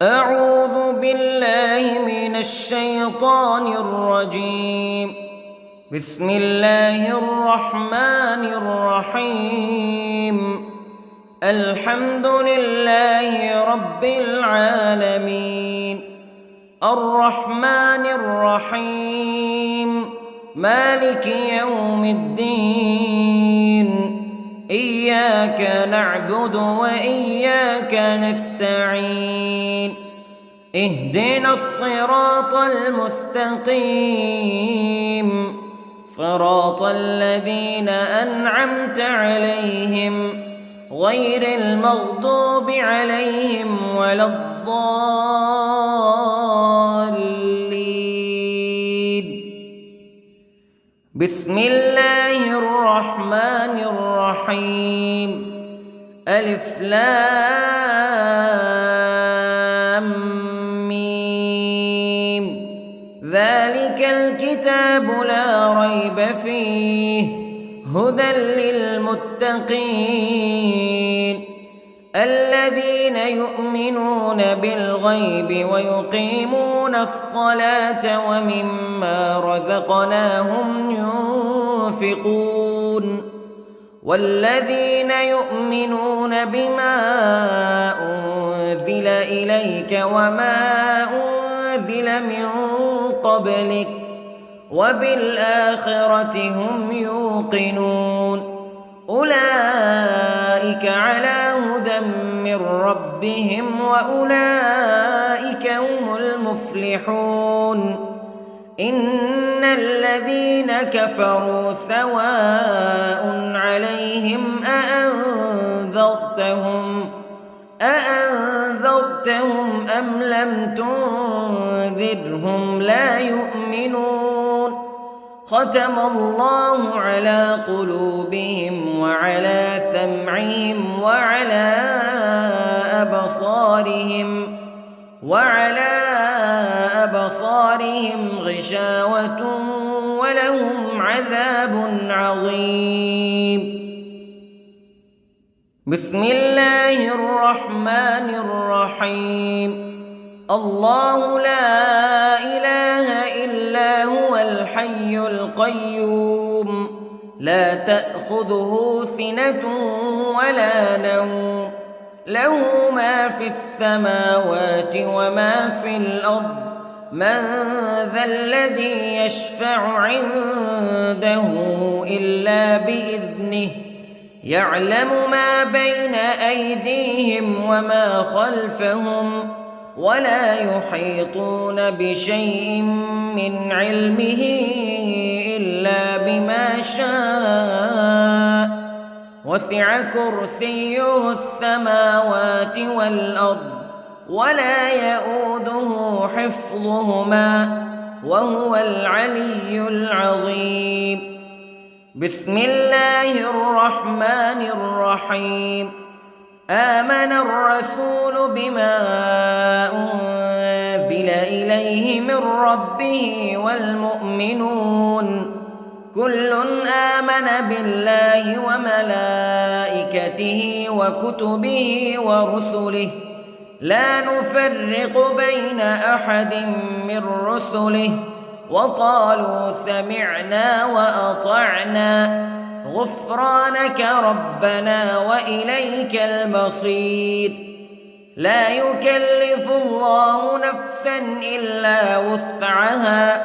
أعوذ بالله من الشيطان الرجيم. بسم الله الرحمن الرحيم. الحمد لله رب العالمين، الرحمن الرحيم، مالك يوم الدين. إياك نعبد وإياك نستعين. اهدنا الصراط المستقيم، صراط الذين أنعمت عليهم غير المغضوب عليهم ولا الضالين. بسم الله الرحمن الرحيم. ألف لام ميم. ذلك الكتاب لا ريب فيه هدى للمتقين الذين يؤمنون بالغيب ويقيمون الصلاة ومما رزقناهم ينفقون والذين يؤمنون بما أنزل إليك وما أنزل من قبلك وبالآخرة هم يوقنون. أولئك على هدى من ربهم وأولئك هم المفلحون. إن الذين كفروا سواء عليهم أأنذرتهم أم لم تنذرهم لا يؤمنون. ختم الله على قلوبهم وعلى سمعهم وعلى أبصارهم غشاوة ولهم عذاب عظيم. بسم الله الرحمن الرحيم. الله لا إله إلا هو الحي القيوم لا تأخذه سنة ولا نوم له ما في السماوات وما في الأرض. من ذا الذي يشفع عنده إلا بإذنه يعلم ما بين أيديهم وما خلفهم ولا يحيطون بشيء من علمه إلا بما شاء. وسع كرسيه السماوات والأرض ولا يؤوده حفظهما وهو العلي العظيم. بسم الله الرحمن الرحيم. آمن الرسول بما أنزل إليه من ربه والمؤمنون كل آمن بالله وملائكته وكتبه ورسله لا نفرق بين أحد من رسله وقالوا سمعنا وأطعنا غفرانك ربنا وإليك المصير. لا يكلف الله نفسا إلا وسعها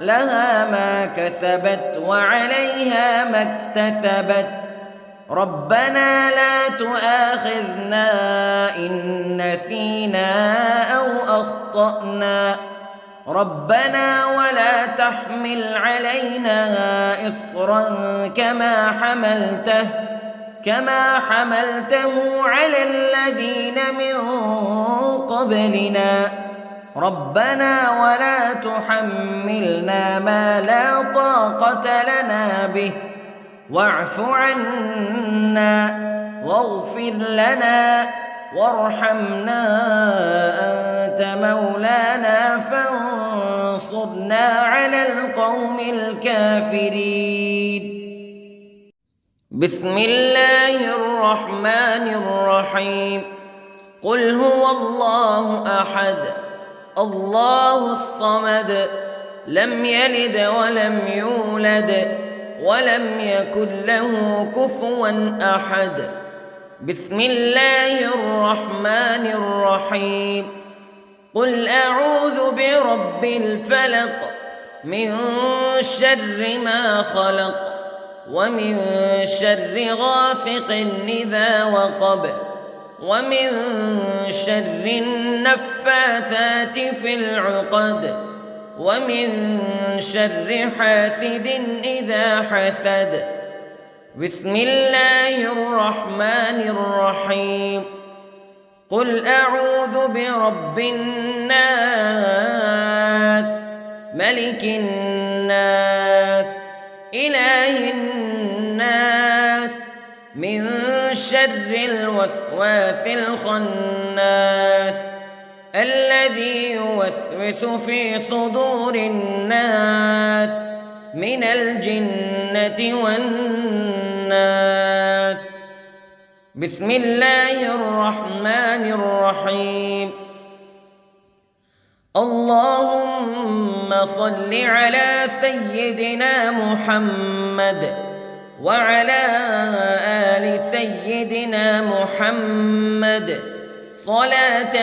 لها ما كسبت وعليها ما اكتسبت. ربنا لا تؤاخذنا إن نسينا أو أخطأنا ربنا ولا تحمل علينا إصرا كما حملته على الذين من قبلنا ربنا ولا تحملنا ما لا طاقة لنا به واعف عنا واغفر لنا وارحمنا أنت مولانا فانصرنا على القوم الكافرين. بسم الله الرحمن الرحيم. قل هو الله أحد الله الصمد لم يلد ولم يولد ولم يكن له كفوا أحد. بسم الله الرحمن الرحيم. قل أعوذ برب الفلق من شر ما خلق ومن شر غاسق إذا وقب ومن شر النفاثات في العقد ومن شر حاسد إذا حسد. بسم الله الرحمن الرحيم. قل أعوذ برب الناس ملك الناس إله الناس من شر الوسواس الخناس الذي يوسوس في صدور الناس من الجنة والناس. بسم الله الرحمن الرحيم. اللهم صل على سيدنا محمد وعلى آل سيدنا محمد صلاة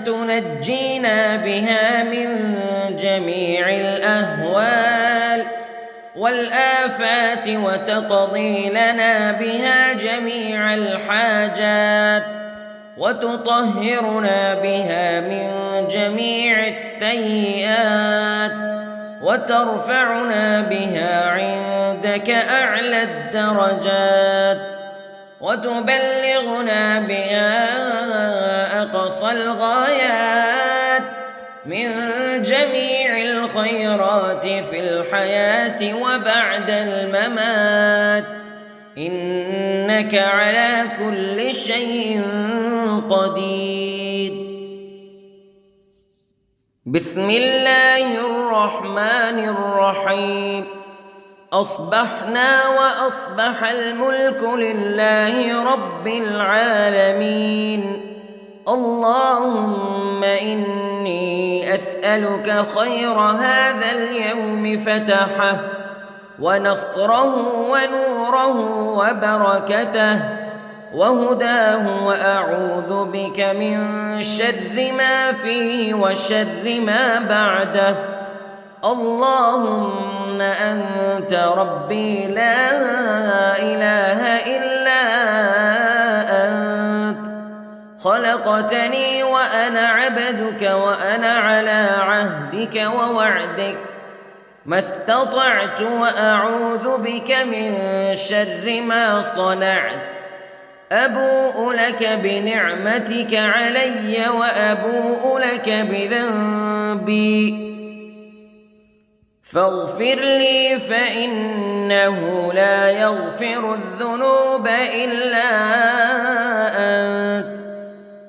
تنجينا بها من جميع الأهوال والآفات وتقضي لنا بها جميع الحاجات وتطهرنا بها من جميع السيئات وترفعنا بها عندك أعلى الدرجات وتبلغنا بها أقصى الغايات من جميع الخيرات في الحياة وبعد الممات إنك على كل شيء قدير. بسم الله الرحمن الرحيم. أصبحنا وأصبح الملك لله رب العالمين. اللهم إني أسألك خير هذا اليوم فتحه ونصره ونوره وبركته وهداه وأعوذ بك من شر ما فيه وشر ما بعده. اللهم أنت ربي لا إله إلا أنت خلقتني وأنا عبدك وأنا على عهدك ووعدك ما استطعت وأعوذ بك من شر ما صنعت. أبوء لك بنعمتك علي وأبوء لك بذنبي فاغفر لي فإنه لا يغفر الذنوب إلا أنت.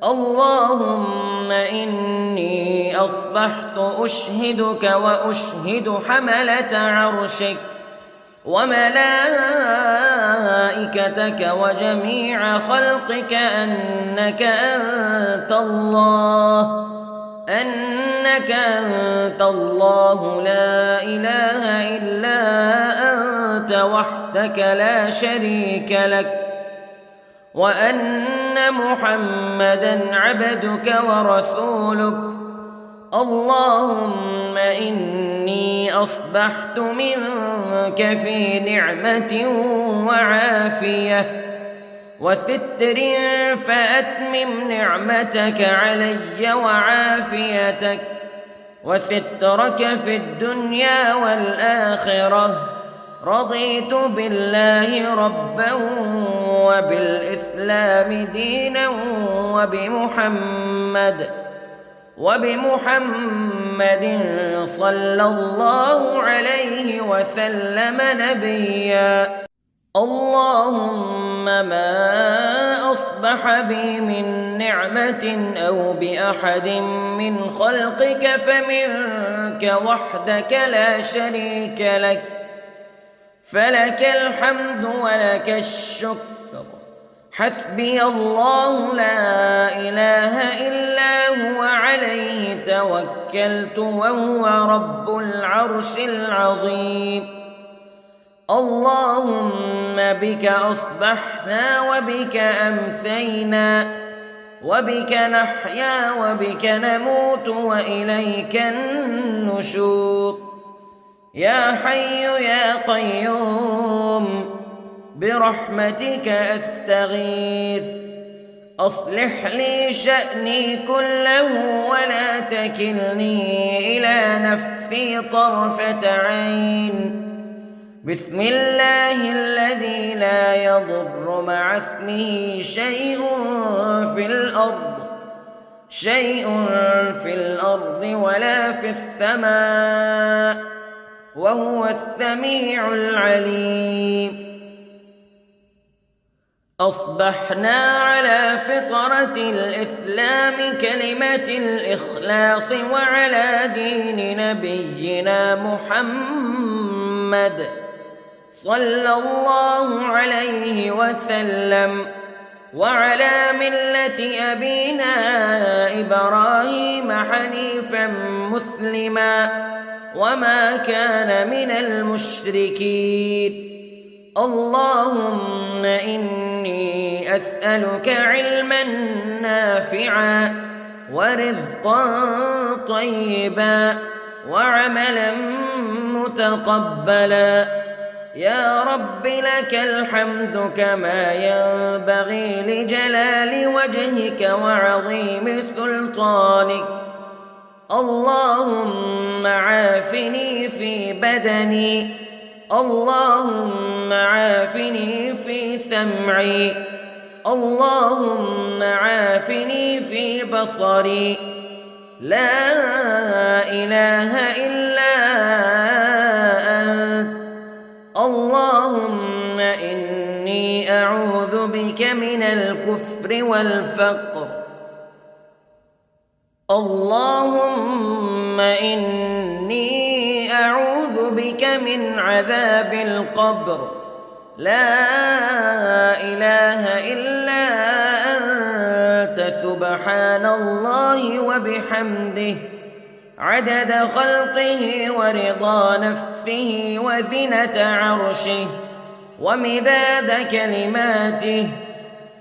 اللهم إني أصبحت أشهدك وأشهد حملة عرشك وملائكتك وجميع خلقك أنك أنت الله لا إله إلا أنت وحدك لا شريك لك وأن محمدًا عبدك ورسولك. اللهم إني أصبحت منك في نعمة وعافية وستر فأتمم نعمتك علي وعافيتك وسترك في الدنيا والآخرة. رضيت بالله ربا وبالإسلام دينا وبمحمد صلى الله عليه وسلم نبيا. اللهم ما أصبح بي من نعمة أو بأحد من خلقك فمنك وحدك لا شريك لك فلك الحمد ولك الشكر حسبي الله لا إله إلا هو عليه توكلت وهو رب العرش العظيم. اللهم بك أصبحنا وبك أمسينا وبك نحيا وبك نموت وإليك النشور. يا حي يا قيوم برحمتك أستغيث، أصلح لي شأني كله ولا تكلني إلى نفسي طرفة عين. بسم الله الذي لا يضر مع اسمه شيء في الأرض ولا في السماء وهو السميع العليم. أصبحنا على فطرة الإسلام كلمة الإخلاص وعلى دين نبينا محمد صلى الله عليه وسلم وعلى ملة أبينا إبراهيم حنيفا مسلما وما كان من المشركين. اللهم إني أسألك علما نافعا ورزقا طيبا وعملا متقبلا. يا رب لك الحمد كما ينبغي لجلال وجهك وعظيم سلطانك. اللهم عافني في بدني، اللهم عافني في سمعي، اللهم عافني في بصري. لا إله إلا أنت. اللهم إني أعوذ بك من الكفر والفقر. اللهم إني أعوذ بك من عذاب القبر. لا إله إلا أنت سبحان الله وبحمده عدد خلقه ورضا نفسه وزنة عرشه ومداد كلماته.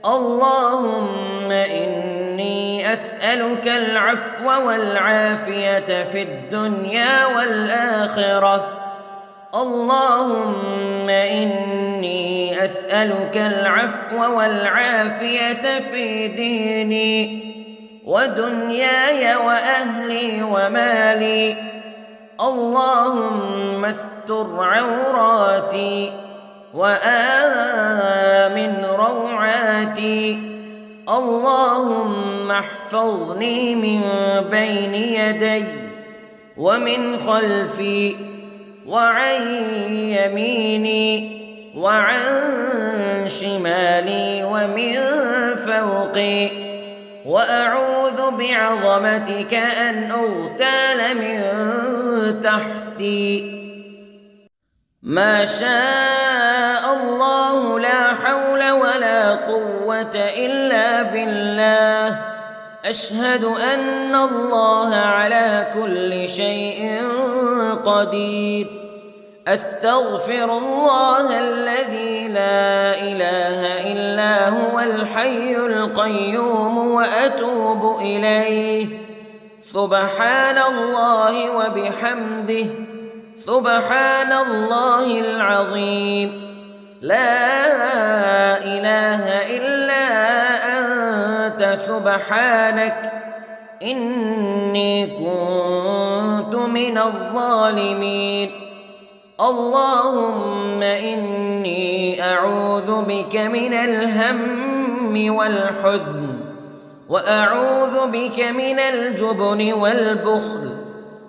اللهم إني أسألك العفو والعافية في الدنيا والآخرة. اللهم إني أسألك العفو والعافية في ديني ودنياي وأهلي ومالي. اللهم استر عوراتي وآمن روعاتي. اللهم احفظني من بين يدي ومن خلفي وعن يميني وعن شمالي ومن فوقي، وأعوذ بعظمتك أن أغتال من تحتي. ما شاء الله لا حول ولا قوة إلا بالله. أشهد أن الله على كل شيء قدير. أستغفر الله الذي لا إله إلا هو الحي القيوم وأتوب إليه. سبحان الله وبحمده سبحان الله العظيم. لا إله إلا أنت سبحانك إني كنت من الظالمين. اللهم إني أعوذ بك من الهم والحزن، وأعوذ بك من الجبن والبخل،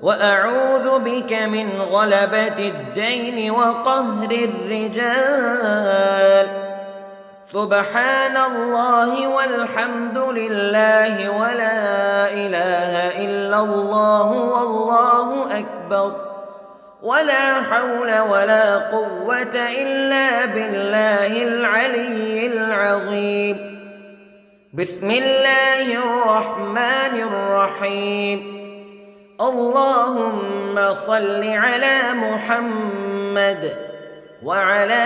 وأعوذ بك من غلبة الدين وقهر الرجال. سبحان الله والحمد لله ولا إله إلا الله والله أكبر. ولا حول ولا قوة إلا بالله العلي العظيم. بسم الله الرحمن الرحيم. اللهم صل على محمد وعلى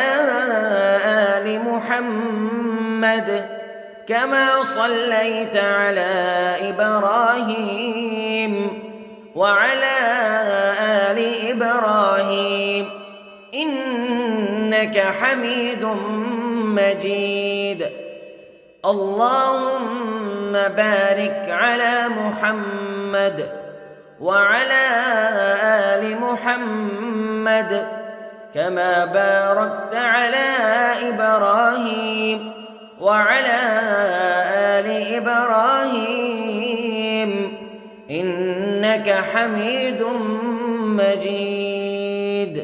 آل محمد كما صليت على إبراهيم وعلى آل إبراهيم إنك حميد مجيد. اللهم بارك على محمد وعلى آل محمد كما باركت على إبراهيم وعلى آل إبراهيم إنك حميد مجيد.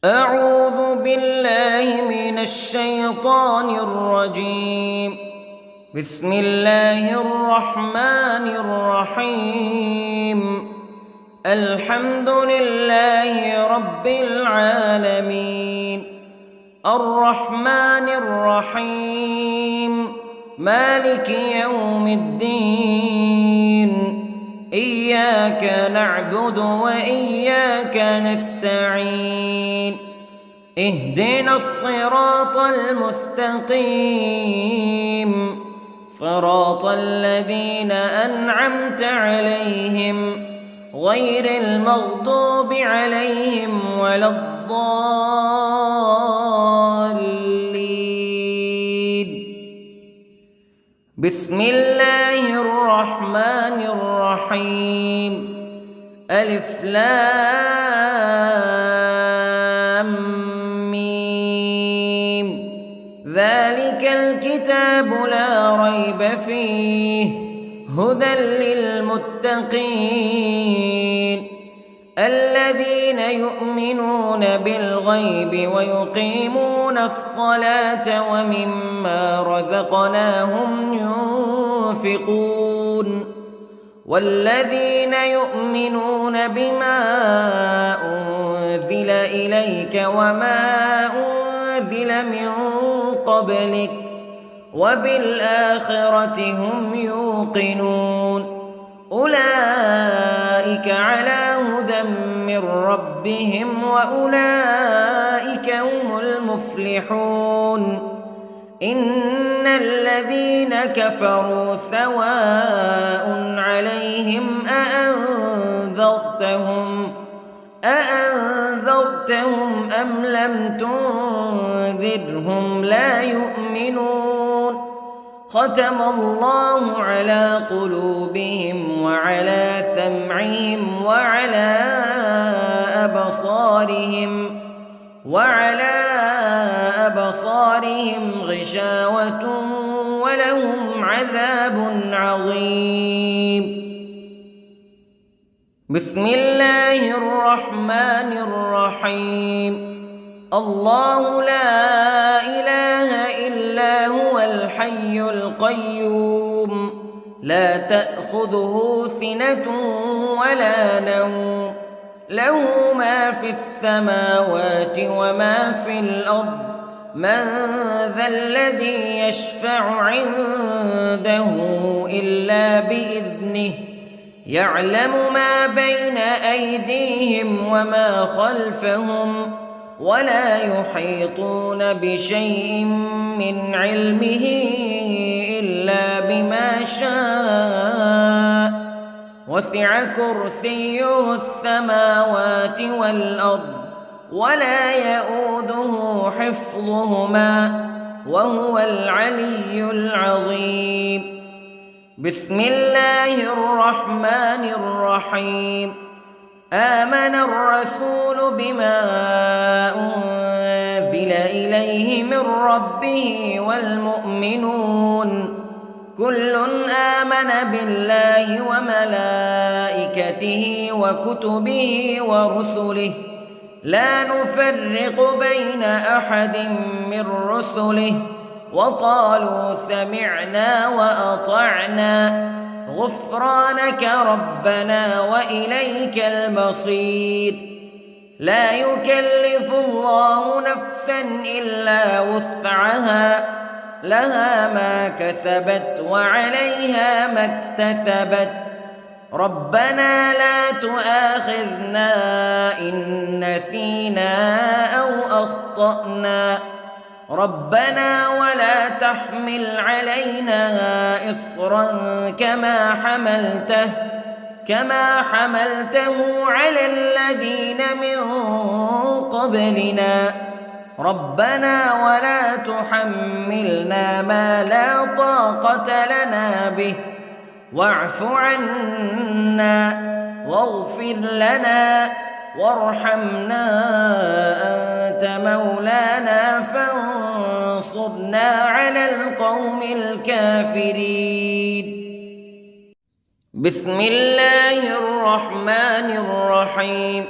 أعوذ بالله من الشيطان الرجيم. بسم الله الرحمن الرحيم. الحمد لله رب العالمين الرحمن الرحيم مالك يوم الدين إياك نعبد وإياك نستعين اهدنا الصراط المستقيم صراط الذين أنعمت عليهم غير المغضوب عليهم ولا الضالين. بسم الله الرحمن الرحيم. ألف لام ميم. ذلك الكتاب لا ريب فيه هدى للمتقين الذين يؤمنون بالغيب ويقيمون الصلاة ومما رزقناهم ينفقون والذين يؤمنون بما أنزل إليك وما أنزل من قبلك وبالآخرة هم يوقنون أولئك على هدى من ربهم وأولئك هم المفلحون. إن الذين كفروا سواء عليهم أأنذرتهم أم لم تنذرهم لا يؤمنون. ختم الله على قلوبهم وعلى سمعهم وعلى أبصارهم غشاوة ولهم عذاب عظيم. بسم الله الرحمن الرحيم. الله لا إله إلا هو الحي القيوم لا تأخذه سنة ولا نوم له ما في السماوات وما في الأرض من ذا الذي يشفع عنده إلا بإذنه يعلم ما بين أيديهم وما خلفهم ولا يحيطون بشيء من علمه إلا بما شاء وسع كرسيه السماوات والأرض ولا يؤوده حفظهما وهو العلي العظيم. بسم الله الرحمن الرحيم. آمن الرسول بما أنزل إليه من ربه والمؤمنون كل آمن بالله وملائكته وكتبه ورسله لا نفرق بين أحد من رسله وقالوا سمعنا وأطعنا غفرانك ربنا وإليك المصير. لا يكلف الله نفسا إلا وسعها لها ما كسبت وعليها ما اكتسبت ربنا لا تؤاخذنا إن نسينا أو أخطأنا ربنا ولا تحمل علينا إصرا كما حملته على الذين من قبلنا ربنا ولا تحملنا ما لا طاقة لنا به واعف عنا واغفر لنا وارحمنا أنت مولانا فانصرنا على القوم الكافرين. بسم الله الرحمن الرحيم.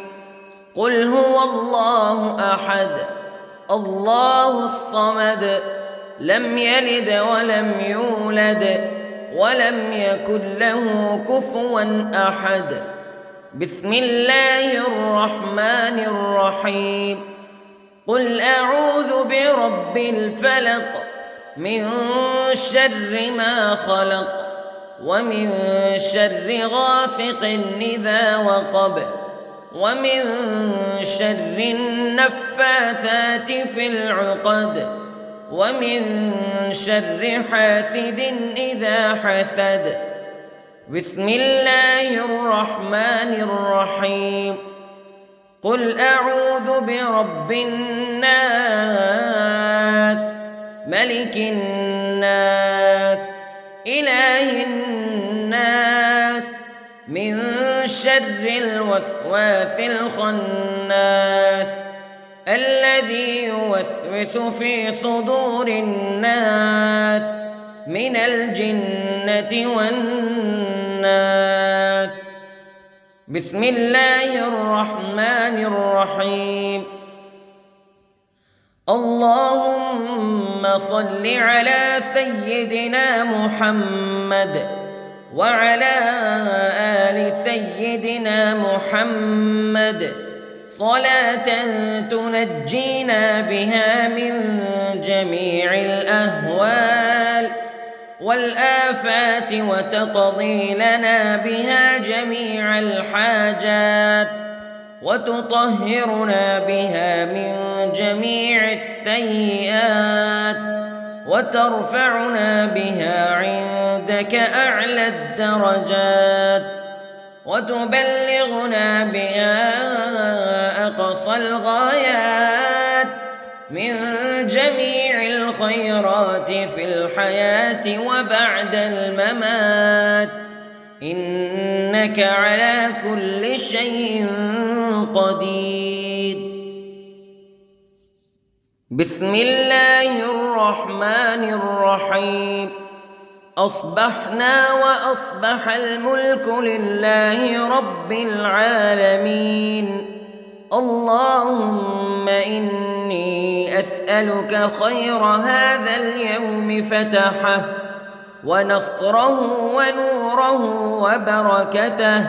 قل هو الله أحد الله الصمد لم يلد ولم يولد ولم يكن له كفوا أحد. بسم الله الرحمن الرحيم. قل أعوذ برب الفلق من شر ما خلق ومن شر غاسق إذا وقب ومن شر النفاثات في العقد ومن شر حاسد إذا حسد. بسم الله الرحمن الرحيم. قل أعوذ برب الناس ملك الناس إله الناس من شر الوسواس الخناس الذي يوسوس في صدور الناس من الجنة والناس. بسم الله الرحمن الرحيم. اللهم صل على سيدنا محمد وعلى آل سيدنا محمد صلاة تنجينا بها من جميع الأهوال والآفات وتقضي لنا بها جميع الحاجات وتطهرنا بها من جميع السيئات وترفعنا بها عندك أعلى الدرجات وتبلغنا بها أقصى الغايات من جميع الخيرات في الحياة وبعد الممات إنك على كل شيء قدير. بسم الله الرحمن الرحيم. أصبحنا وأصبح الملك لله رب العالمين. اللهم إني أسألك خير هذا اليوم فتحه ونصره ونوره وبركته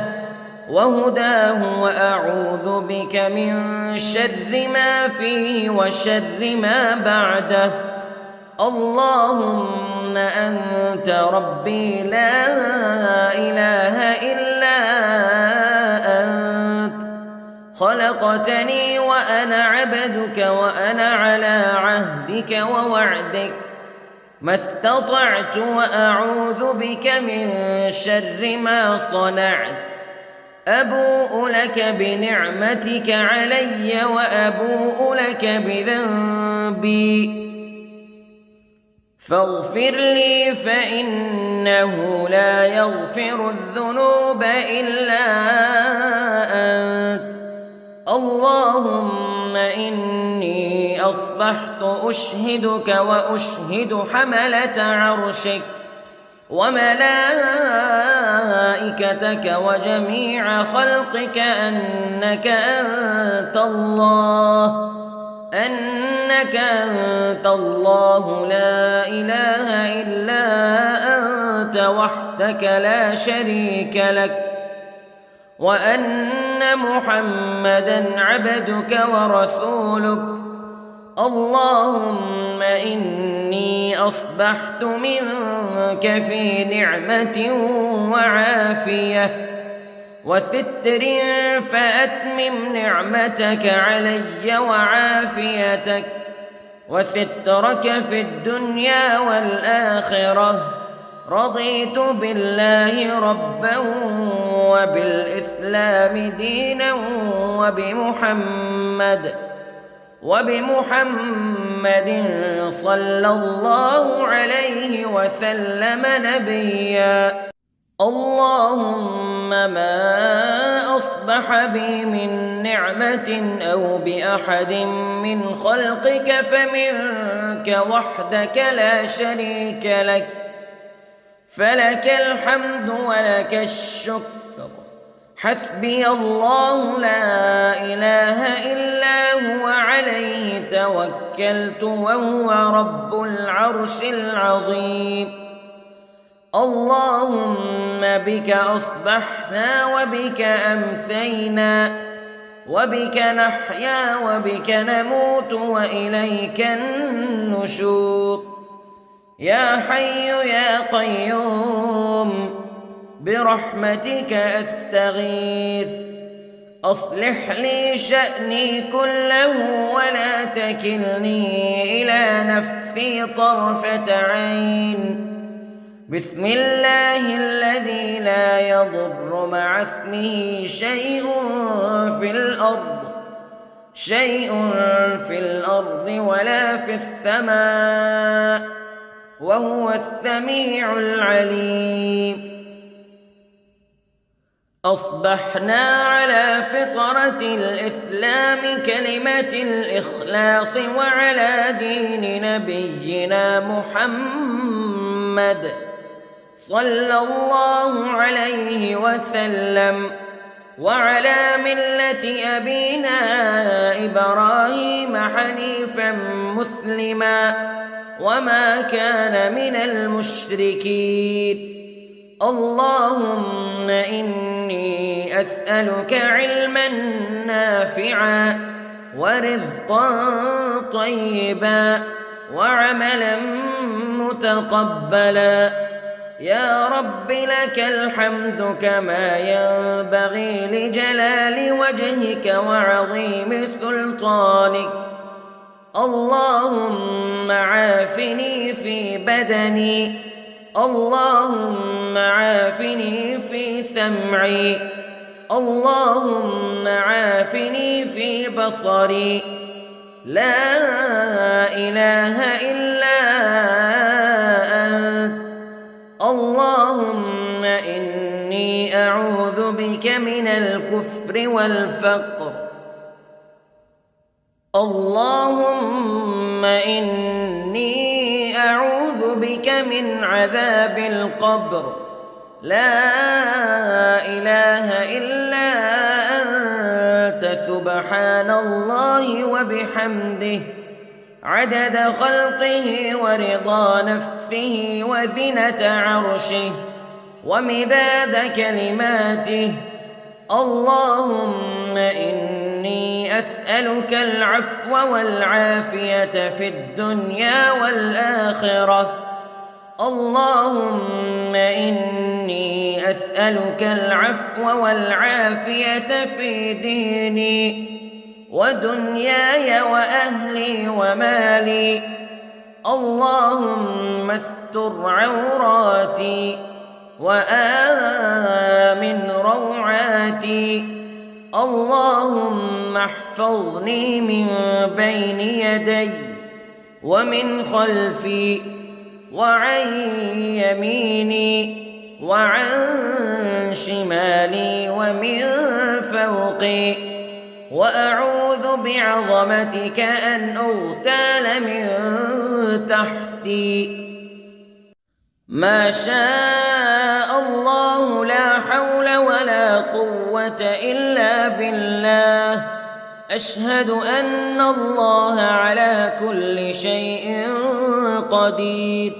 وهداه وأعوذ بك من شر ما فيه وشر ما بعده. اللهم أنت ربي لا إله إلا أنت خلقتني وأنا عبدك وأنا على عهدك ووعدك ما استطعت وأعوذ بك من شر ما صنعت. أبوء لك بنعمتك علي وأبوء لك بذنبي فاغفر لي فإنه لا يغفر الذنوب إلا أنت. اللهم إني أصبحت أشهدك وأشهد حملة عرشك وملائكتك وجميع خلقك أنك أنت الله لا إله إلا أنت وحدك لا شريك لك وأن أن محمدًا عبدك ورسولك. اللهم إني أصبحت منك في نعمة وعافية وستر، فأتمم نعمتك علي وعافيتك وسترك في الدنيا والآخرة. رضيت بالله ربًا وبالإسلام دينًا وبمحمد صلى الله عليه وسلم نبيًا. اللهم ما أصبح بي من نعمة أو بأحد من خلقك فمنك وحدك لا شريك لك، فلك الحمد ولك الشكر. حسبي الله لا إله إلا هو، عليه توكلت وهو رب العرش العظيم. اللهم بك أصبحنا وبك أمسينا وبك نحيا وبك نموت وإليك النشور. يا حي يا قيوم برحمتك أستغيث، أصلح لي شأني كله ولا تكلني إلى نفسي طرفة عين. بسم الله الذي لا يضر مع اسمه شيء في الأرض ولا في السماء، وهو السميع العليم. أصبحنا على فطرة الإسلام كلمة الإخلاص وعلى دين نبينا محمد صلى الله عليه وسلم، وعلى ملة أبينا إبراهيم حنيفا مسلما وما كان من المشركين. اللهم إني أسألك علما نافعا ورزقا طيبا وعملا متقبلا. يا رب لك الحمد كما ينبغي لجلال وجهك وعظيم سلطانك. اللهم عافني في بدني، اللهم عافني في سمعي، اللهم عافني في بصري. لا إله إلا أنت. اللهم إني أعوذ بك من الكفر والفقر. اللهم إني أعوذ بك من عذاب القبر. لا إله إلا أنت، سبحان الله وبحمده، عدد خلقه ورضا نفسه وزنة عرشه ومداد كلماته. اللهم إني أسألك العفو والعافية في الدنيا والآخرة. اللهم إني أسألك العفو والعافية في ديني ودنياي وأهلي ومالي. اللهم استر عوراتي وآمن روعاتي. اللهم احفظني من بين يدي ومن خلفي وعن يميني وعن شمالي ومن فوقي، وأعوذ بعظمتك أن أغتال من تحتي. ما شاء الله لا حول ولا قوة إلا بالله. أشهد أن الله على كل شيء قدير.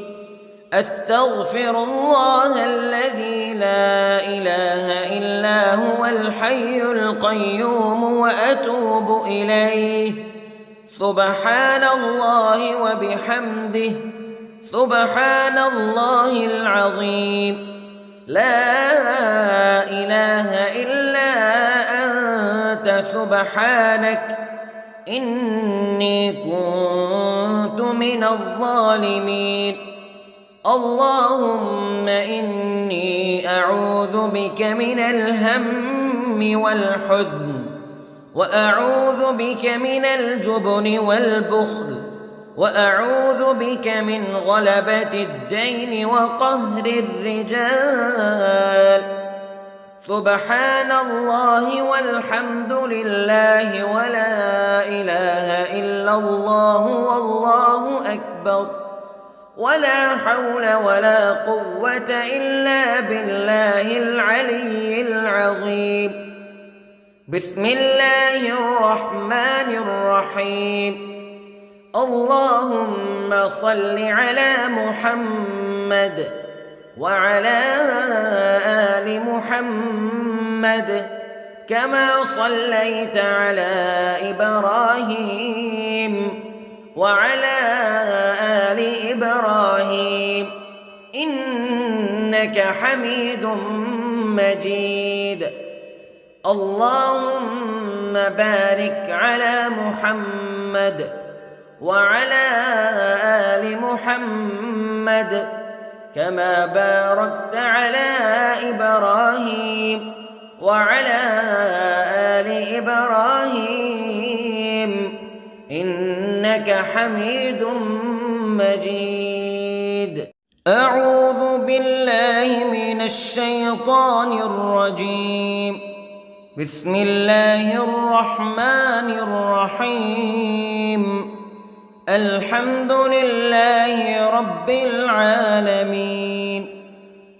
أستغفر الله الذي لا إله إلا هو الحي القيوم وأتوب إليه. سبحان الله وبحمده، سبحان الله العظيم. لا إله إلا أنت سبحانك إني كنت من الظالمين. اللهم إني أعوذ بك من الهم والحزن، وأعوذ بك من الجبن والبخل، وأعوذ بك من غلبة الدين وقهر الرجال. سبحان الله والحمد لله ولا إله إلا الله والله أكبر، ولا حول ولا قوة إلا بالله العلي العظيم. بسم الله الرحمن الرحيم. اللهم صل على محمد وعلى آل محمد كما صليت على إبراهيم وعلى آل إبراهيم إنك حميد مجيد. اللهم بارك على محمد وعلى آل محمد كما باركت على إبراهيم وعلى آل إبراهيم إنك حميد مجيد. أعوذ بالله من الشيطان الرجيم. بسم الله الرحمن الرحيم. الحمد لله رب العالمين،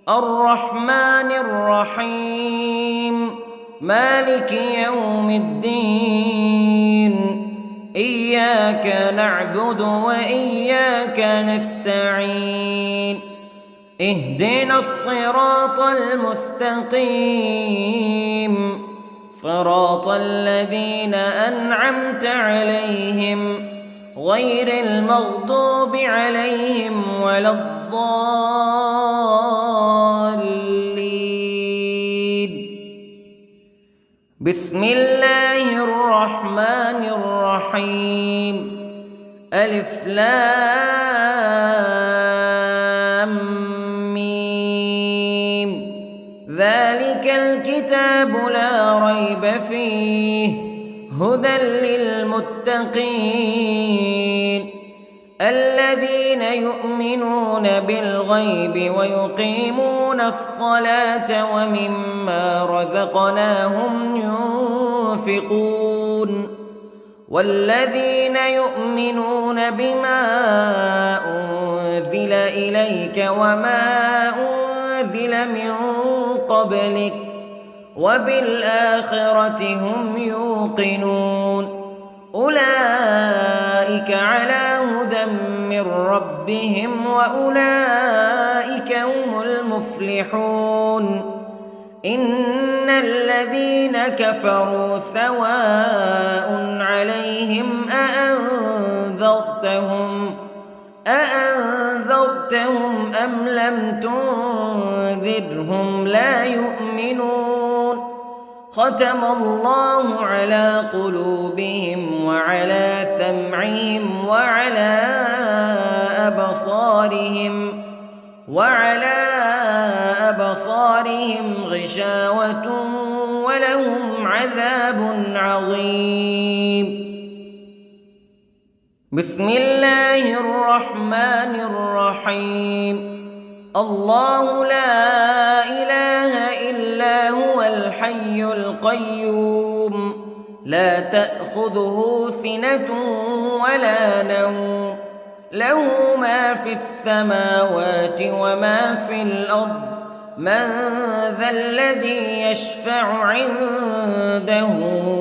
الرحمن الرحيم، مالك يوم الدين. إياك نعبد وإياك نستعين. اهدنا الصراط المستقيم، صراط الذين أنعمت عليهم غير المغضوب عليهم ولا الضالين. بسم الله الرحمن الرحيم. ألف لام ميم. ذلك الكتاب لا ريب فيه هدى للمتقين الذين يؤمنون بالغيب ويقيمون الصلاة ومما رزقناهم ينفقون والذين يؤمنون بما أنزل إليك وما أنزل من قبلك وبالآخرة هم يوقنون أولئك على هدى من ربهم وأولئك هم المفلحون. إن الذين كفروا سواء عليهم أأنذرتهم أم لم تنذرهم لا يؤمنون. ختم الله على قلوبهم وعلى سمعهم وعلى أبصارهم غشاوة ولهم عذاب عظيم. بسم الله الرحمن الرحيم. الله لا إله إلا هو الحي القيوم لا تأخذه سنة ولا نوم له ما في السماوات وما في الأرض من ذا الذي يشفع عنده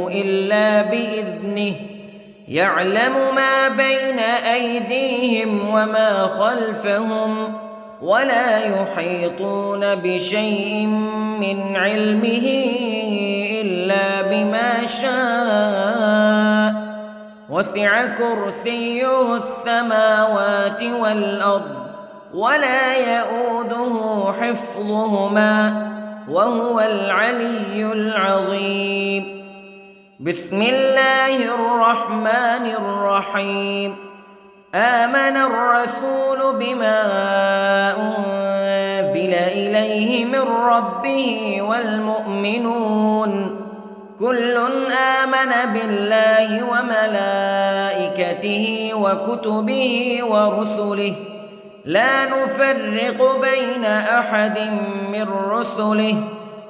إلا بإذنه يعلم ما بين أيديهم وما خلفهم ولا يحيطون بشيء من علمه إلا بما شاء وسع كرسيه السماوات والأرض ولا يؤوده حفظهما وهو العلي العظيم. بسم الله الرحمن الرحيم. آمن الرسول بما أنزل إليه من ربه والمؤمنون كل آمن بالله وملائكته وكتبه ورسله لا نفرق بين أحد من رسله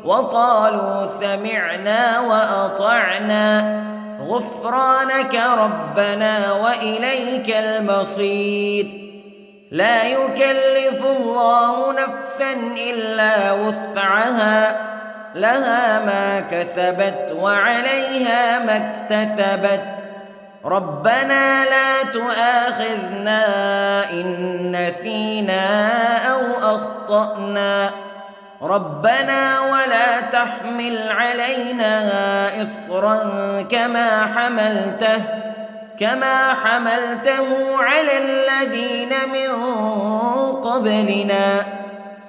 وقالوا سمعنا وأطعنا غفرانك ربنا وإليك المصير. لا يكلف الله نفسا إلا وسعها لها ما كسبت وعليها ما اكتسبت ربنا لا تؤاخذنا إن نسينا أو أخطأنا ربنا ولا تحمل علينا إصرا كما حملته على الذين من قبلنا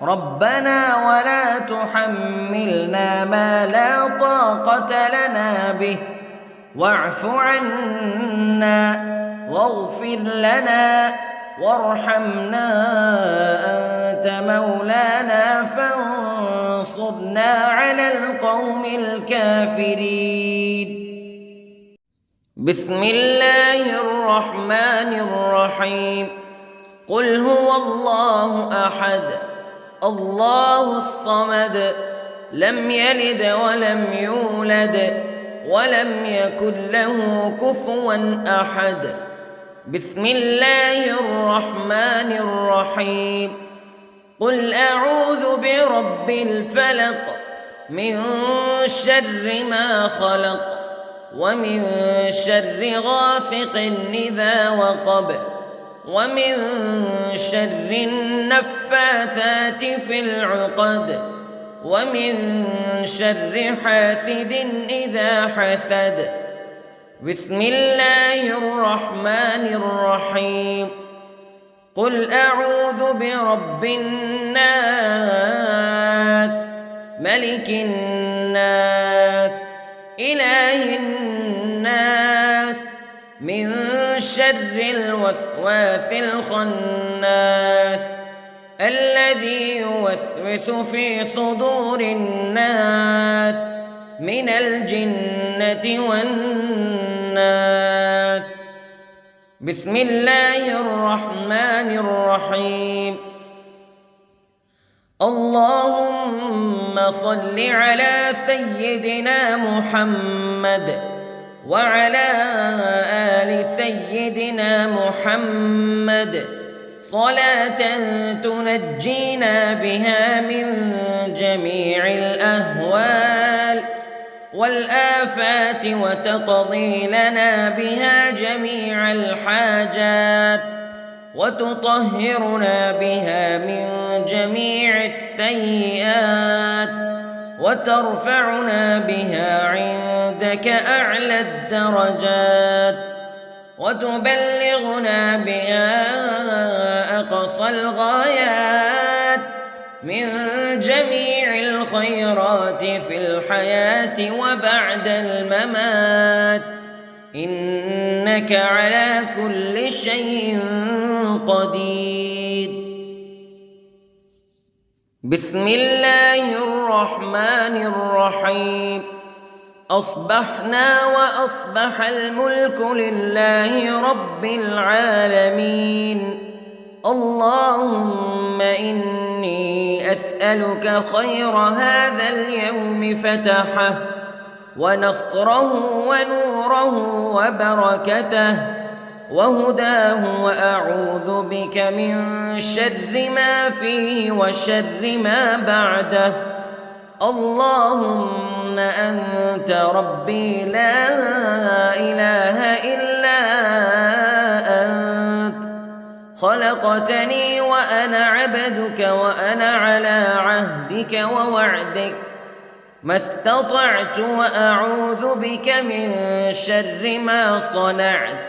ربنا ولا تحملنا ما لا طاقة لنا به واعف عنا واغفر لنا وارحمنا أنت مولانا فانصرنا على القوم الكافرين. بسم الله الرحمن الرحيم. قل هو الله أحد الله الصمد لم يلد ولم يولد ولم يكن له كفوا أحد. بسم الله الرحمن الرحيم. قل أعوذ برب الفلق من شر ما خلق ومن شر غاسق إذا وقب ومن شر النفاثات في العقد ومن شر حاسد إذا حسد. بسم الله الرحمن الرحيم. قل أعوذ برب الناس ملك الناس إله الناس من شر الوسواس الخناس الذي يوسوس في صدور الناس من الجنة والناس. بسم الله الرحمن الرحيم. اللهم صل على سيدنا محمد وعلى آل سيدنا محمد صلاة تنجينا بها من جميع الأهوال والآفات وتقضي لنا بها جميع الحاجات وتطهرنا بها من جميع السيئات وترفعنا بها عندك أعلى الدرجات وتبلغنا بها أقصى الغايات من جميع الخيرات في الحياة وبعد الممات إنك على كل شيء قدير. بسم الله الرحمن الرحيم. أصبحنا وأصبح الملك لله رب العالمين. اللهم إني أسألك خير هذا اليوم فتحه ونصره ونوره وبركته وهداه وأعوذ بك من شر ما فيه وشر ما بعده. اللهم أنت ربي لا إله إلا أنت خلقتني وأنا عبدك وأنا على عهدك ووعدك ما استطعت وأعوذ بك من شر ما صنعت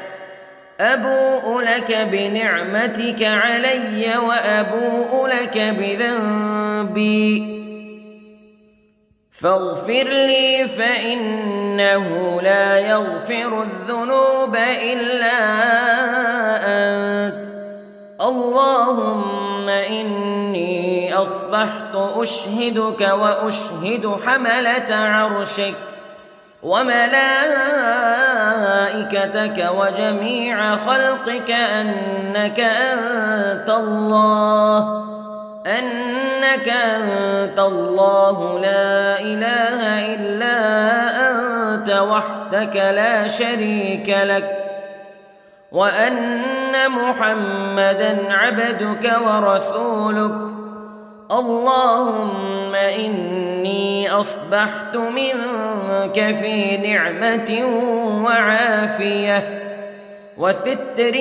أبوء لك بنعمتك علي وأبوء لك بذنبي فاغفر لي فإنه لا يغفر الذنوب إلا أنت اللهم إني أصبحت أشهدك وأشهد حملة عرشك وملائكتك وجميع خلقك أنك أنت الله لا إله إلا أنت وحدك لا شريك لك وأن محمدًا عبدك ورسولك اللهم إني أصبحت منك في نعمة وعافية وستر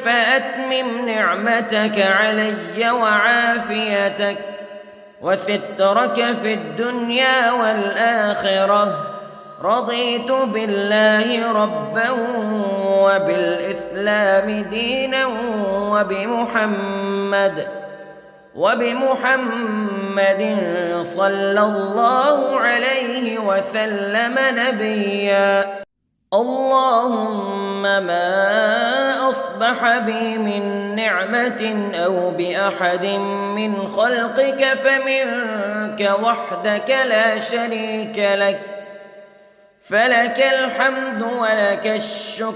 فأتمم نعمتك علي وعافيتك وسترك في الدنيا والآخرة رضيت بالله ربا وبالإسلام دينا وبمحمد صلى الله عليه وسلم نبيا اللهم ما أصبح بي من نعمة أو بأحد من خلقك فمنك وحدك لا شريك لك فلك الحمد ولك الشكر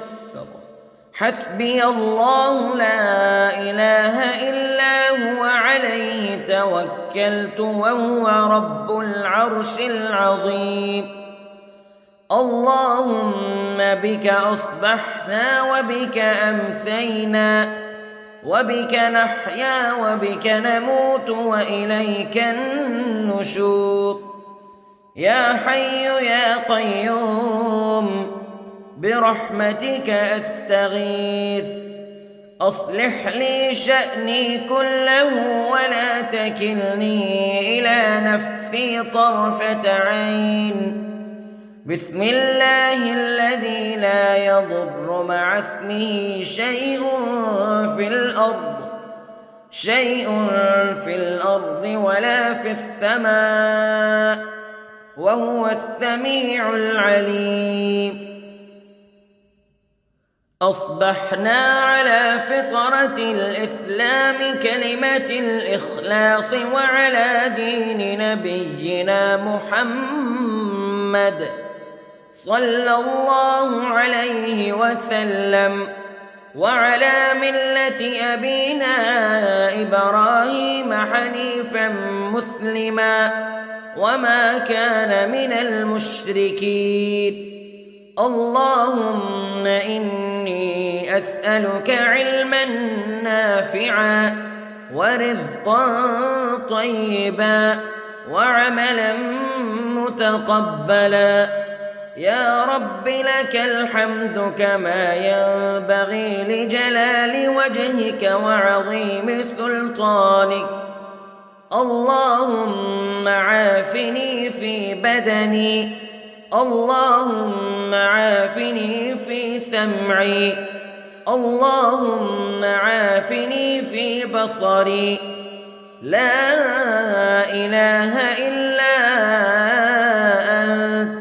حسبي الله لا إله إلا هو عليه توكلت وهو رب العرش العظيم اللهم بك أصبحنا وبك أمسينا وبك نحيا وبك نموت وإليك النشور يا حي يا قيوم برحمتك أستغيث أصلح لي شأني كله ولا تكلني إلى نفسي طرفة عين بسم الله الذي لا يضر مع اسمه شيء في الأرض ولا في السماء وهو السميع العليم أصبحنا على فطرة الإسلام كلمة الإخلاص وعلى دين نبينا محمد صلى الله عليه وسلم وعلى ملة أبينا إبراهيم حنيفا مسلما وما كان من المشركين اللهم إني أسألك علما نافعا ورزقا طيبا وعملا متقبلا يا رب لك الحمد كما ينبغي لجلال وجهك وعظيم سلطانك اللهم عافني في بدني اللهم عافني في سمعي اللهم عافني في بصري لا إله إلا أنت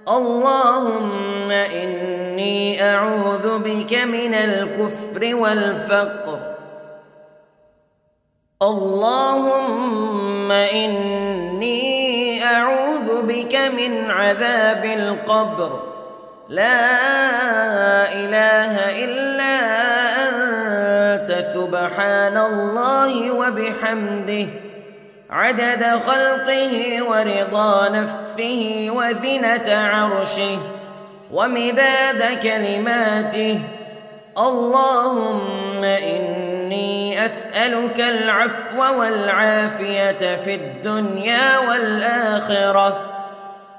اللهم إني أعوذ بك من الكفر والفقر اللهم إني أعوذ بك من عذاب القبر لا إله إلا أنت سبحان الله وبحمده عدد خلقه ورضا نفسه وزنة عرشه ومداد كلماته اللهم إني أسألك العفو والعافية في الدنيا والآخرة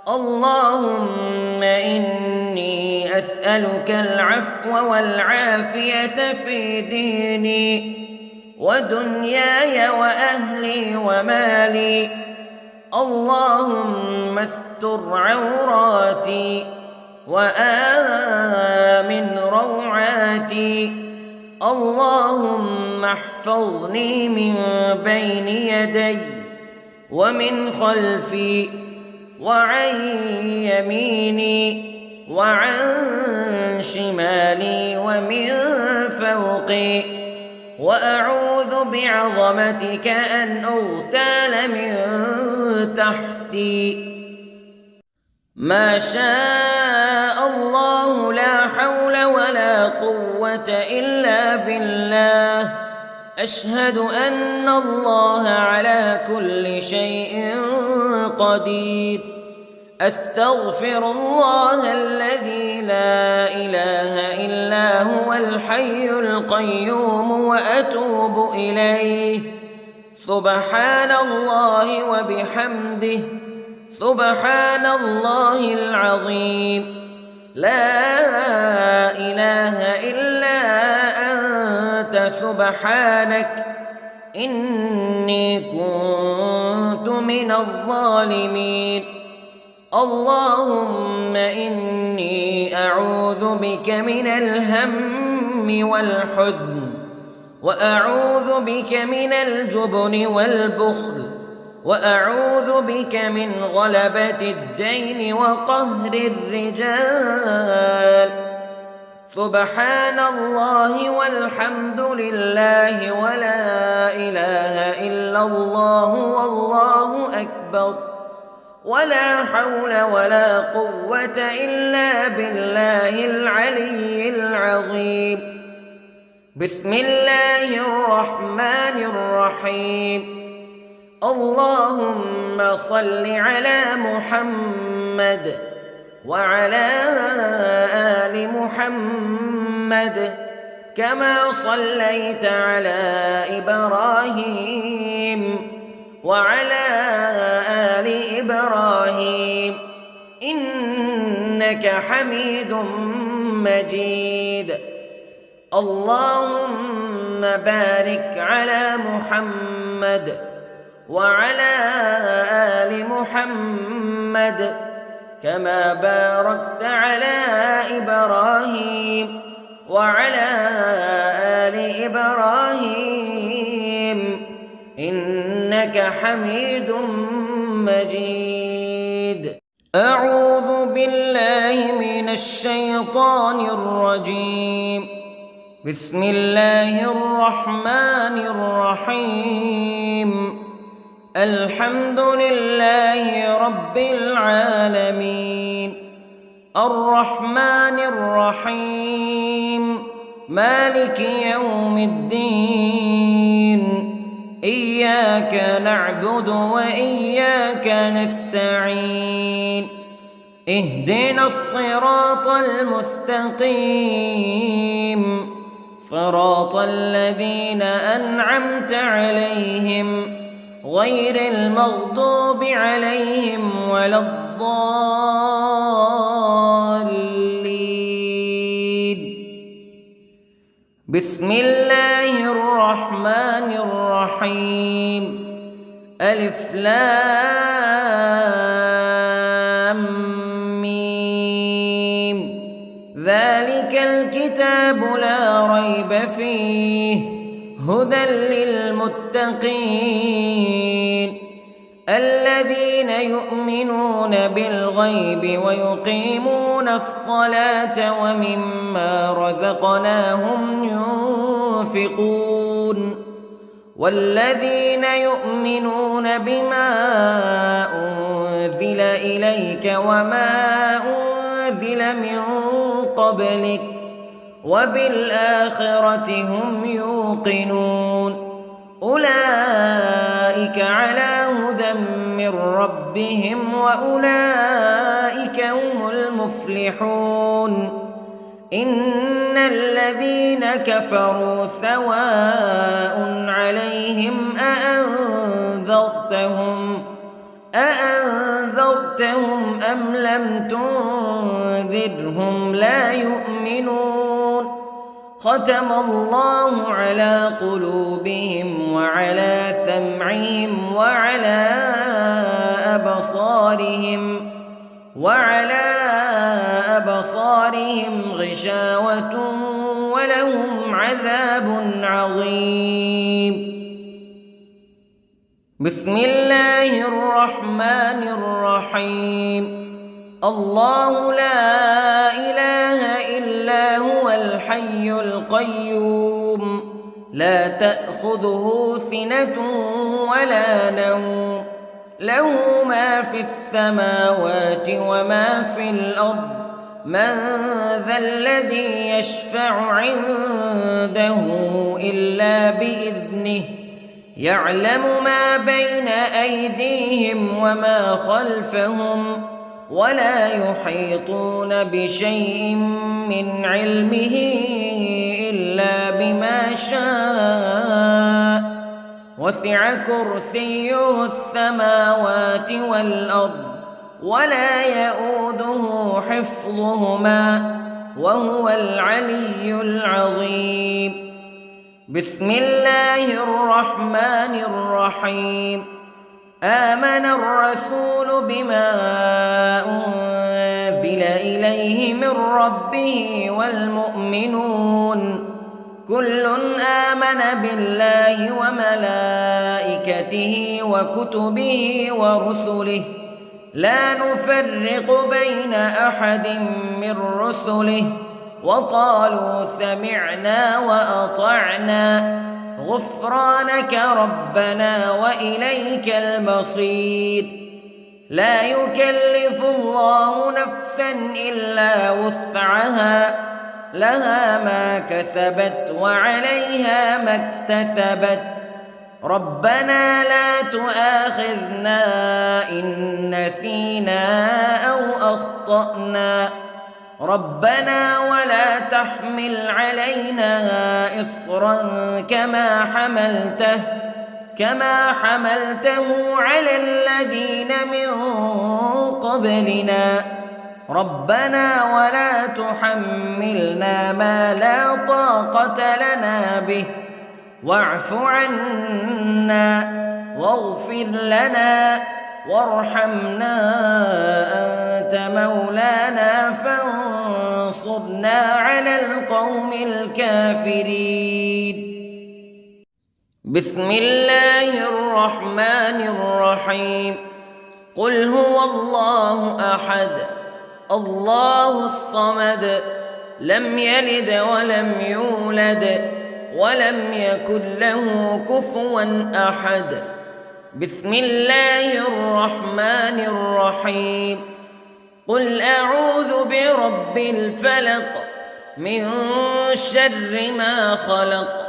اللهم إني أسألك العفو والعافية في ديني ودنياي وأهلي ومالي. اللهم استر عوراتي وآمن روعاتي. اللهم احفظني من بين يدي ومن خلفي وعن يميني وعن شمالي ومن فوقي، وأعوذ بعظمتك أن أغتال من تحتي. ما شاء الله لا حول ولا قوة إلا بالله. أشهد أن الله على كل شيء قدير. أستغفر الله الذي لا إله إلا هو الحي القيوم وأتوب إليه. سبحان الله وبحمده، سبحان الله العظيم. لا إله إلا أنت سبحانك إني كنت من الظالمين. اللهم إني أعوذ بك من الهم والحزن، وأعوذ بك من الجبن والبخل، وأعوذ بك من غلبة الدين وقهر الرجال. سبحان الله والحمد لله ولا إله إلا الله والله أكبر، ولا حول ولا قوة إلا بالله العلي العظيم. بسم الله الرحمن الرحيم. اللهم صل على محمد وعلى آل محمد كما صليت على إبراهيم وعلى آل إبراهيم إنك حميد مجيد. اللهم بارك على محمد وعلى آل محمد كما باركت على إبراهيم وعلى آل إبراهيم إنك حميد مجيد. أعوذ بالله من الشيطان الرجيم. بسم الله الرحمن الرحيم. الحمد لله رب العالمين، الرحمن الرحيم، مالك يوم الدين. إياك نعبد وإياك نستعين. اهدنا الصراط المستقيم، صراط الذين أنعمت عليهم غير المغضوب عليهم ولا الضالين. بسم الله الرحمن الرحيم. ألف لام ميم. ذلك الكتاب لا ريب فيه هدى للمتقين الذين يؤمنون بالغيب ويقيمون الصلاة ومما رزقناهم ينفقون والذين يؤمنون بما أنزل إليك وما أنزل من قبلك وبالآخرة هم يوقنون أولئك على هدى من ربهم وأولئك هم المفلحون إن الذين كفروا سواء عليهم أأنذرتهم أم لم تنذرهم تنذرهم لا يؤمنون ختم الله على قلوبهم وعلى سمعهم وعلى أبصارهم غشاوة ولهم عذاب عظيم. بسم الله الرحمن الرحيم. الله لا إله إلا هو الحي القيوم لا تأخذه سنة ولا نوم له ما في السماوات وما في الأرض من ذا الذي يشفع عنده إلا بإذنه يعلم ما بين أيديهم وما خلفهم ولا يحيطون بشيء من علمه إلا بما شاء وسع كرسيه السماوات والأرض ولا يؤوده حفظهما وهو العلي العظيم. بسم الله الرحمن الرحيم. آمن الرسول بما أنزل إليه من ربه والمؤمنون كل آمن بالله وملائكته وكتبه ورسله لا نفرق بين أحد من رسله وقالوا سمعنا وأطعنا غفرانك ربنا وإليك المصير. لا يكلف الله نفسا إلا وسعها لها ما كسبت وعليها ما اكتسبت ربنا لا تؤاخذنا إن نسينا أو أخطأنا ربنا ولا تحمل علينا إصرا كما حملته على الذين من قبلنا ربنا ولا تحملنا ما لا طاقة لنا به واعف عنا واغفر لنا وارحمنا أنت مولانا فانصرنا على القوم الكافرين. بسم الله الرحمن الرحيم. قل هو الله أحد الله الصمد لم يلد ولم يولد ولم يكن له كفوا أحد. بسم الله الرحمن الرحيم. قل أعوذ برب الفلق من شر ما خلق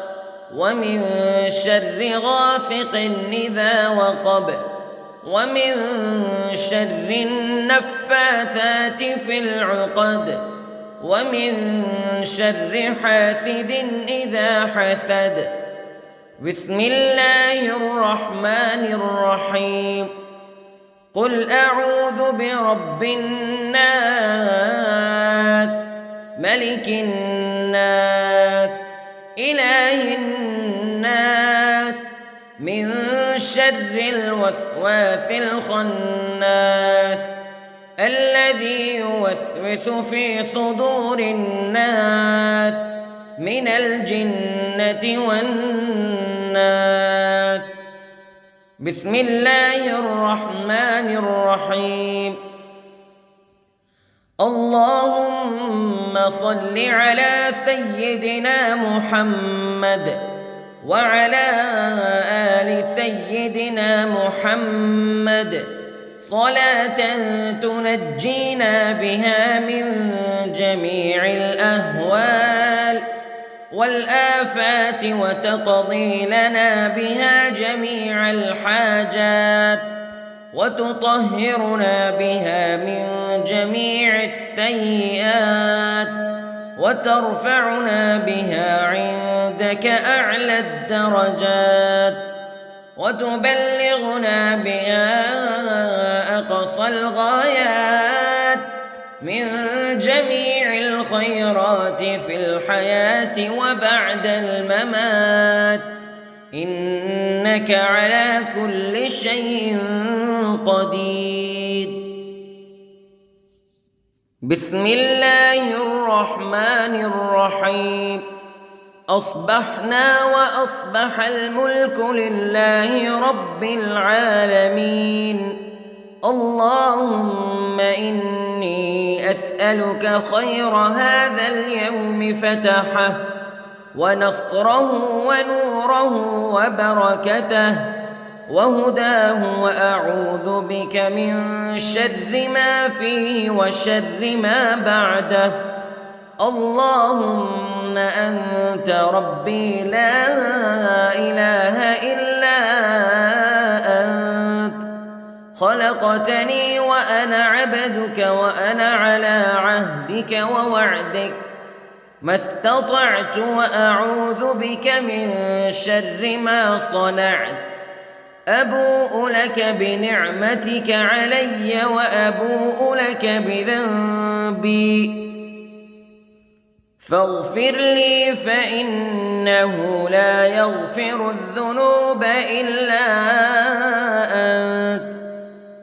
ومن شر غاسق إذا وقب ومن شر النفاثات في العقد ومن شر حاسد إذا حسد. بسم الله الرحمن الرحيم. قل أعوذ برب الناس ملك الناس إله الناس من شر الوسواس الخناس الذي يوسوس في صدور الناس من الجنة والناس. بسم الله الرحمن الرحيم. اللهم صل على سيدنا محمد وعلى آل سيدنا محمد صلاة تنجينا بها من جميع الأهوال والآفات وتقضي لنا بها جميع الحاجات وتطهرنا بها من جميع السيئات وترفعنا بها عندك أعلى الدرجات وتبلغنا بها أقصى الغايات من جميع الخيرات في الحياة وبعد الممات، إنك على كل شيء قدير. بسم الله الرحمن الرحيم. أصبحنا وأصبح الملك لله رب العالمين. اللهم إني أسألك خير هذا اليوم فتحه ونصره ونوره وبركته وهداه، وأعوذ بك من شر ما فيه وشر ما بعده. اللهم أنت ربي لا إله إلا أنت، خلقتني وأنا عبدك وأنا على عهدك ووعدك ما استطعت، وأعوذ بك من شر ما صنعت. أبوء لك بنعمتك علي وأبوء لك بذنبي، فاغفر لي فإنه لا يغفر الذنوب إلا أنت.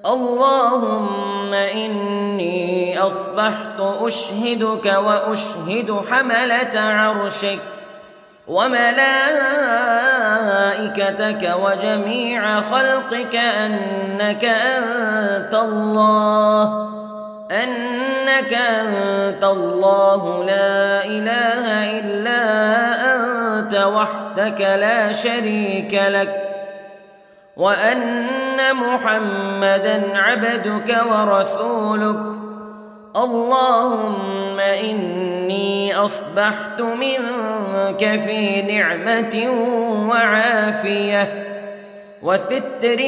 اللهم إني أصبحت أشهدك وأشهد حملة عرشك وملائكتك وجميع خلقك أنك أنت الله لا إله إلا أنت وحدك لا شريك لك، وأن محمدًا عبدك ورسولك. اللهم إني أصبحت منك في نعمة وعافية وستر،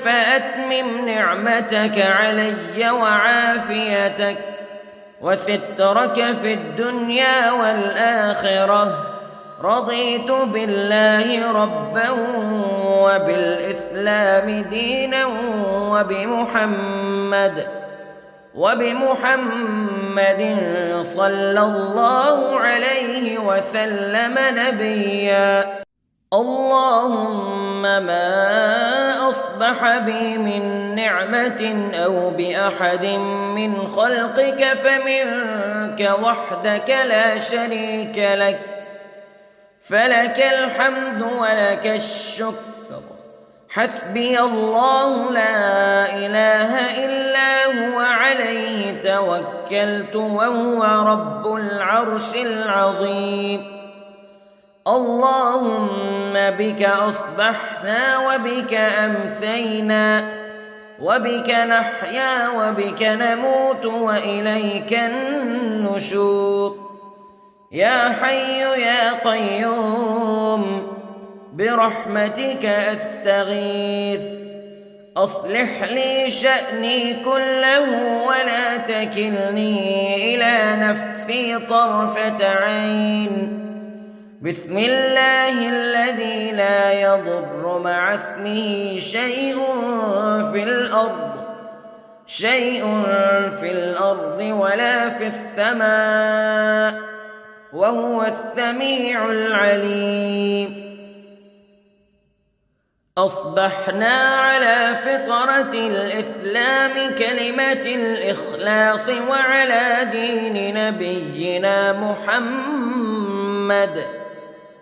فأتمم نعمتك علي وعافيتك وسترك في الدنيا والآخرة. رضيت بالله ربا وبالإسلام دينا وبمحمد صلى الله عليه وسلم نبيا. اللهم ما أصبح بي من نعمة أو بأحد من خلقك فمنك وحدك لا شريك لك، فلك الحمد ولك الشكر. حسبي الله لا إله إلا هو عليه توكلت وهو رب العرش العظيم. اللهم بك أصبحنا وبك أمسينا وبك نحيا وبك نموت وإليك النشور. يا حي يا قيوم برحمتك أستغيث، أصلح لي شأني كله ولا تكلني إلى نفسي طرفة عين. بسم الله الذي لا يضر مع اسمه شيء في الأرض ولا في السماء، وهو السميع العليم. أصبحنا على فطرة الإسلام كلمة الإخلاص وعلى دين نبينا محمد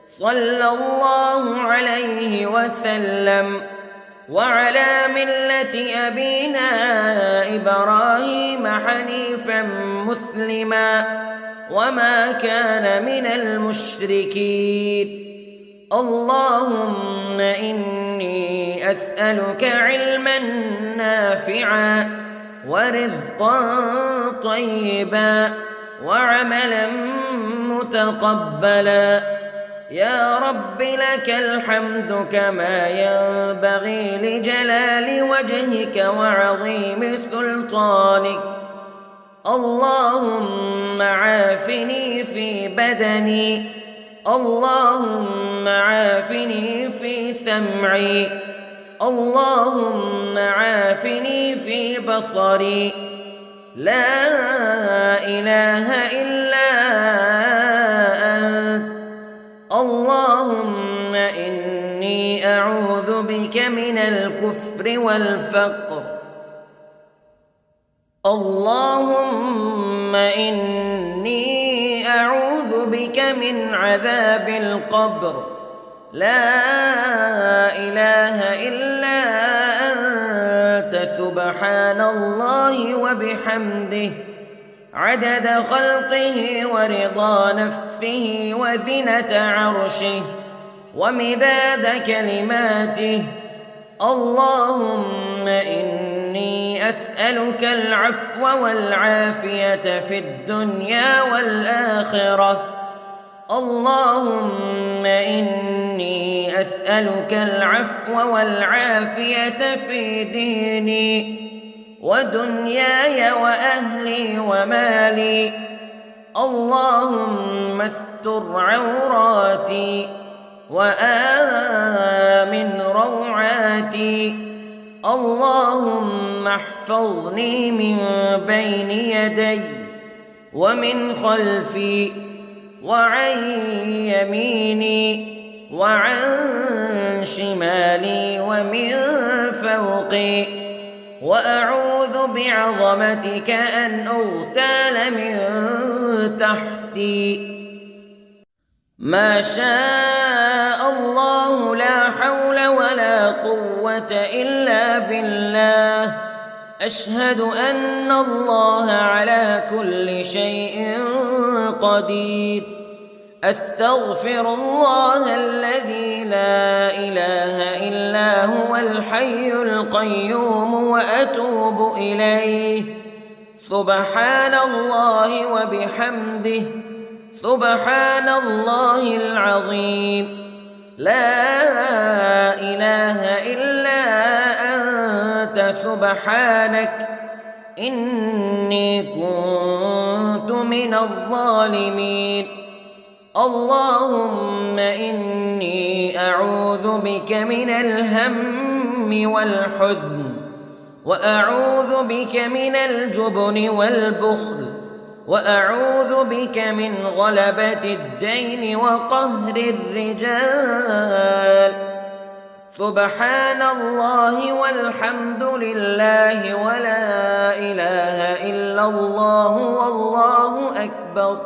صلى الله عليه وسلم، وعلى ملة أبينا إبراهيم حنيفا مسلما وما كان من المشركين. اللهم إني أسألك علما نافعا ورزقا طيبا وعملا متقبلا. يا رب لك الحمد كما ينبغي لجلال وجهك وعظيم سلطانك. اللهم عافني في بدني، اللهم عافني في سمعي، اللهم عافني في بصري. لا إله والكفر والفقر. اللهم إني أعوذ بك من عذاب القبر، لا إله إلا أنت سبحان الله وبحمده عدد خلقه ورضا نفسه وزنة عرشه ومداد كلماته. اللهم إني أسألك العفو والعافية في الدنيا والآخرة. اللهم إني أسألك العفو والعافية في ديني ودنياي وأهلي ومالي. اللهم استر عوراتي وآمن روعاتي. اللهم احفظني من بين يدي ومن خلفي وعن يميني وعن شمالي ومن فوقي، وأعوذ بعظمتك أن أغتال من تحتي. ما شاء الله لا حول ولا قوة إلا بالله. أشهد أن الله على كل شيء قدير. أستغفر الله الذي لا إله إلا هو الحي القيوم وأتوب إليه. سبحان الله وبحمده سبحان الله العظيم. لا إله إلا أنت سبحانك إني كنت من الظالمين. اللهم إني أعوذ بك من الهم والحزن، وأعوذ بك من الجبن والبخل، وأعوذ بك من غلبة الدين وقهر الرجال. سبحان الله والحمد لله ولا إله إلا الله والله أكبر،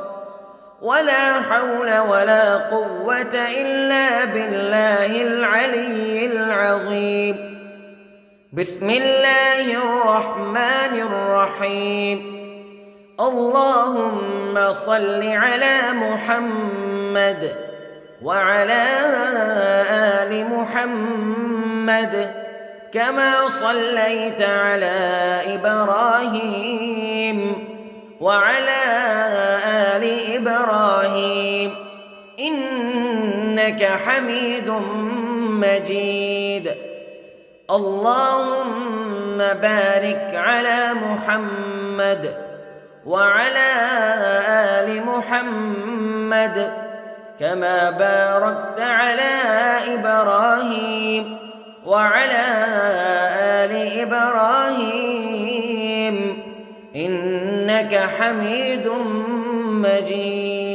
ولا حول ولا قوة إلا بالله العلي العظيم. بسم الله الرحمن الرحيم. اللهم صل على محمد وعلى آل محمد كما صليت على إبراهيم وعلى آل إبراهيم إنك حميد مجيد. اللهم بارك على محمد وعلى آل محمد كما باركت على إبراهيم وعلى آل إبراهيم إنك حميد مجيد.